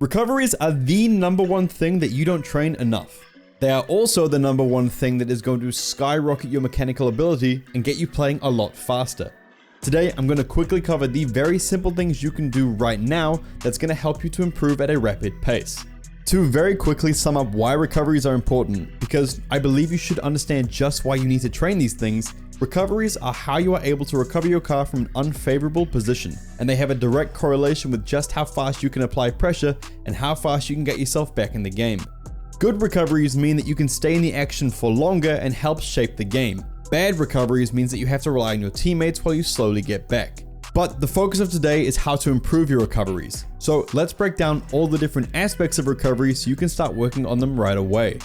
Recoveries are the number one thing that you don't train enough. They are also the number one thing that is going to skyrocket your mechanical ability and get you playing a lot faster. Today, I'm going to quickly cover the very simple things you can do right now that's going to help you to improve at a rapid pace. To very quickly sum up why recoveries are important, because I believe you should understand just why you need to train these things. Recoveries are how you are able to recover your car from an unfavorable position, and they have a direct correlation with just how fast you can apply pressure and how fast you can get yourself back in the game. Good recoveries mean that you can stay in the action for longer and help shape the game. Bad recoveries means that you have to rely on your teammates while you slowly get back. But the focus of today is how to improve your recoveries. So let's break down all the different aspects of recovery so you can start working on them right away.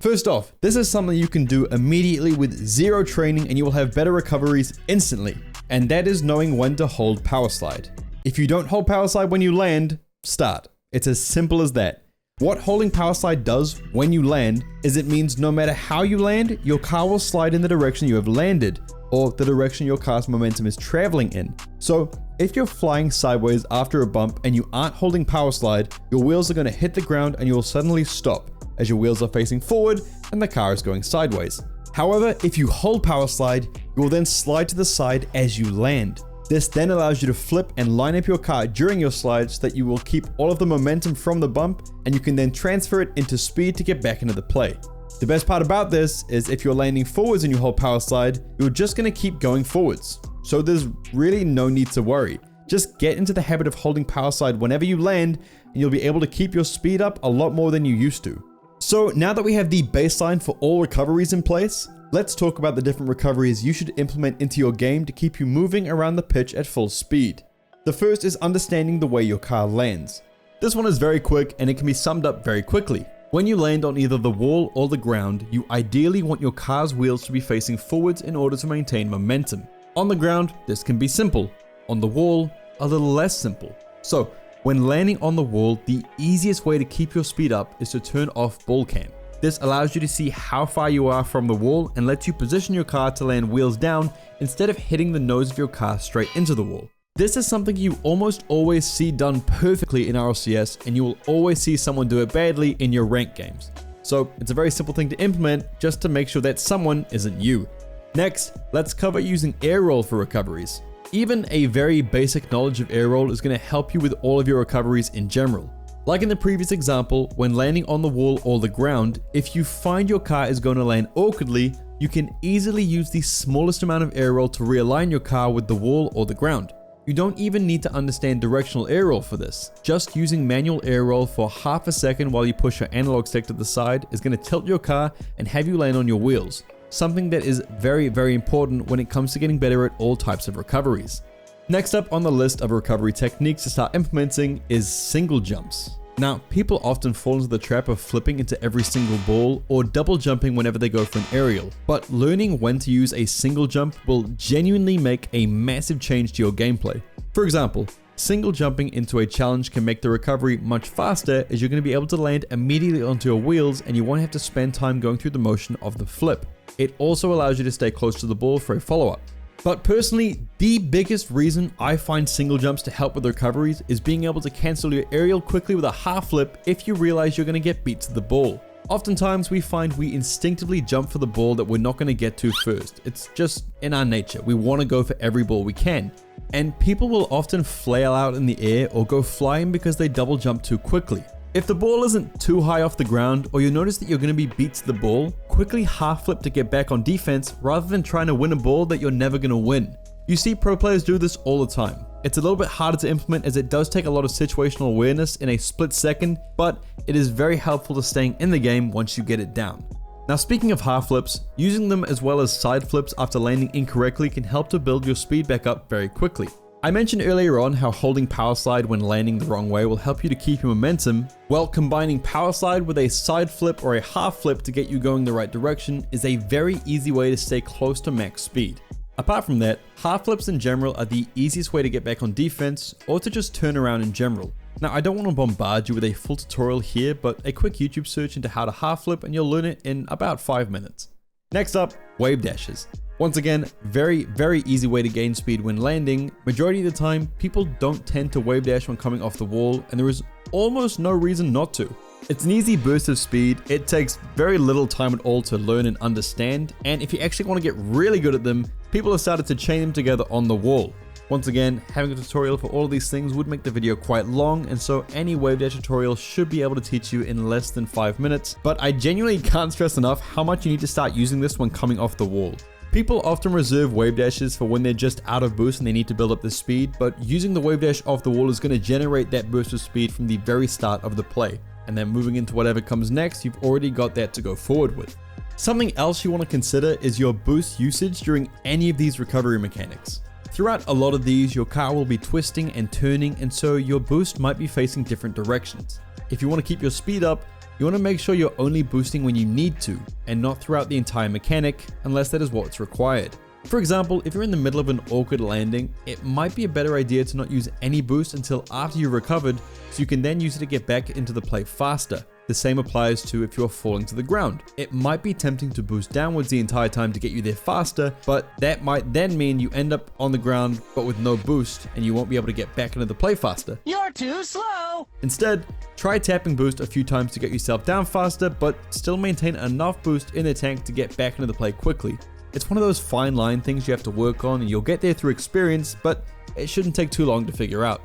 First off, this is something you can do immediately with zero training and you will have better recoveries instantly. And that is knowing when to hold power slide. If you don't hold power slide when you land, start. It's as simple as that. What holding power slide does when you land is it means no matter how you land, your car will slide in the direction you have landed, or the direction your car's momentum is traveling in. So if you're flying sideways after a bump and you aren't holding power slide, your wheels are going to hit the ground and you will suddenly stop as your wheels are facing forward and the car is going sideways. However, if you hold power slide, you will then slide to the side as you land. This then allows you to flip and line up your car during your slide so that you will keep all of the momentum from the bump and you can then transfer it into speed to get back into the play. The best part about this is if you're landing forwards and you hold power slide, you're just going to keep going forwards. So there's really no need to worry. Just get into the habit of holding power slide whenever you land and you'll be able to keep your speed up a lot more than you used to. So now that we have the baseline for all recoveries in place, let's talk about the different recoveries you should implement into your game to keep you moving around the pitch at full speed. The first is understanding the way your car lands. This one is very quick and it can be summed up very quickly. When you land on either the wall or the ground, you ideally want your car's wheels to be facing forwards in order to maintain momentum. On the ground, this can be simple. On the wall, a little less simple. So, when landing on the wall, the easiest way to keep your speed up is to turn off ball cam. This allows you to see how far you are from the wall and lets you position your car to land wheels down instead of hitting the nose of your car straight into the wall. This is something you almost always see done perfectly in RLCS, and you will always see someone do it badly in your ranked games. So it's a very simple thing to implement just to make sure that someone isn't you. Next, let's cover using air roll for recoveries. Even a very basic knowledge of air roll is going to help you with all of your recoveries in general. Like in the previous example, when landing on the wall or the ground, if you find your car is going to land awkwardly, you can easily use the smallest amount of air roll to realign your car with the wall or the ground. You don't even need to understand directional air roll for this. Just using manual air roll for half a second while you push your analog stick to the side is going to tilt your car and have you land on your wheels. Something that is very, very important when it comes to getting better at all types of recoveries. Next up on the list of recovery techniques to start implementing is single jumps. Now, people often fall into the trap of flipping into every single ball or double jumping whenever they go for an aerial, but learning when to use a single jump will genuinely make a massive change to your gameplay. For example, single jumping into a challenge can make the recovery much faster as you're going to be able to land immediately onto your wheels and you won't have to spend time going through the motion of the flip. It also allows you to stay close to the ball for a follow-up. But personally, the biggest reason I find single jumps to help with recoveries is being able to cancel your aerial quickly with a half flip if you realize you're going to get beat to the ball. Oftentimes we find we instinctively jump for the ball that we're not going to get to first. It's just in our nature. We want to go for every ball we can. And people will often flail out in the air or go flying because they double jump too quickly. If the ball isn't too high off the ground or you notice that you're going to be beat to the ball, quickly half flip to get back on defense rather than trying to win a ball that you're never going to win. You see pro players do this all the time. It's a little bit harder to implement as it does take a lot of situational awareness in a split second, but it is very helpful to staying in the game once you get it down. Now, speaking of half flips, using them as well as side flips after landing incorrectly can help to build your speed back up very quickly. I mentioned earlier on how holding power slide when landing the wrong way will help you to keep your momentum. Well, combining power slide with a side flip or a half flip to get you going the right direction is a very easy way to stay close to max speed. Apart from that, half flips in general are the easiest way to get back on defense or to just turn around in general. Now, I don't want to bombard you with a full tutorial here, but a quick YouTube search into how to half flip and you'll learn it in about 5 minutes. Next up, wave dashes. Once again, very easy way to gain speed when landing. Majority of the time, people don't tend to wave dash when coming off the wall, and there is almost no reason not to. It's an easy burst of speed, it takes very little time at all to learn and understand, and if you actually want to get really good at them, people have started to chain them together on the wall. Once again, having a tutorial for all of these things would make the video quite long, and so any wave dash tutorial should be able to teach you in less than 5 minutes, but I genuinely can't stress enough how much you need to start using this when coming off the wall. People often reserve wave dashes for when they're just out of boost and they need to build up the speed, but using the wave dash off the wall is going to generate that burst of speed from the very start of the play, and then moving into whatever comes next, you've already got that to go forward with. Something else you want to consider is your boost usage during any of these recovery mechanics. Throughout a lot of these, your car will be twisting and turning, and so your boost might be facing different directions. If you want to keep your speed up, you want to make sure you're only boosting when you need to, and not throughout the entire mechanic, unless that is what's required. For example, if you're in the middle of an awkward landing, it might be a better idea to not use any boost until after you've recovered, so you can then use it to get back into the play faster. The same applies to if you're falling to the ground. It might be tempting to boost downwards the entire time to get you there faster, but that might then mean you end up on the ground but with no boost, and you won't be able to get back into the play faster. You're too slow! Instead, try tapping boost a few times to get yourself down faster, but still maintain enough boost in the tank to get back into the play quickly. It's one of those fine line things you have to work on, and you'll get there through experience, but it shouldn't take too long to figure out.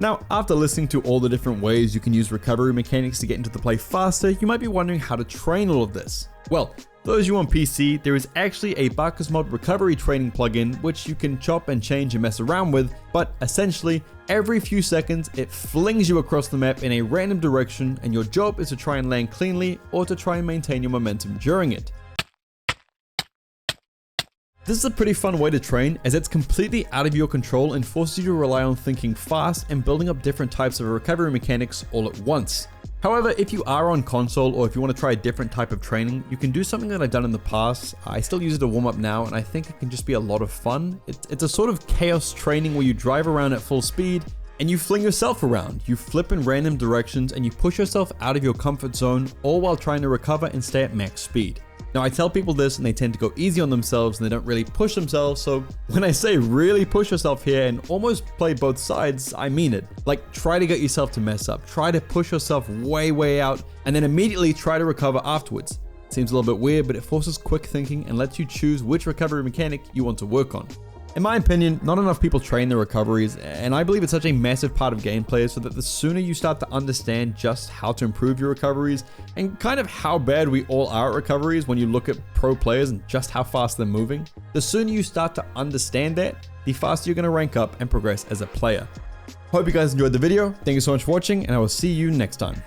Now, after listening to all the different ways you can use recovery mechanics to get into the play faster, you might be wondering how to train all of this. Well, those you on PC, there is actually a Bacchus Mod recovery training plugin which you can chop and change and mess around with, but essentially, every few seconds it flings you across the map in a random direction, and your job is to try and land cleanly or to try and maintain your momentum during it. This is a pretty fun way to train, as it's completely out of your control and forces you to rely on thinking fast and building up different types of recovery mechanics all at once. However, if you are on console or if you want to try a different type of training, you can do something that I've done in the past. I still use it to warm up now, and I think it can just be a lot of fun. It's a sort of chaos training where you drive around at full speed and you fling yourself around. You flip in random directions and you push yourself out of your comfort zone, all while trying to recover and stay at max speed. Now, I tell people this and they tend to go easy on themselves and they don't really push themselves, so when I say really push yourself here and almost play both sides, I mean it. Like, try to get yourself to mess up, try to push yourself way out, and then immediately try to recover afterwards. Seems a little bit weird, but it forces quick thinking and lets you choose which recovery mechanic you want to work on. In my opinion, not enough people train their recoveries, and I believe it's such a massive part of gameplay, so that the sooner you start to understand just how to improve your recoveries and kind of how bad we all are at recoveries when you look at pro players and just how fast they're moving, the sooner you start to understand that, the faster you're going to rank up and progress as a player. Hope you guys enjoyed the video. Thank you so much for watching, and I will see you next time.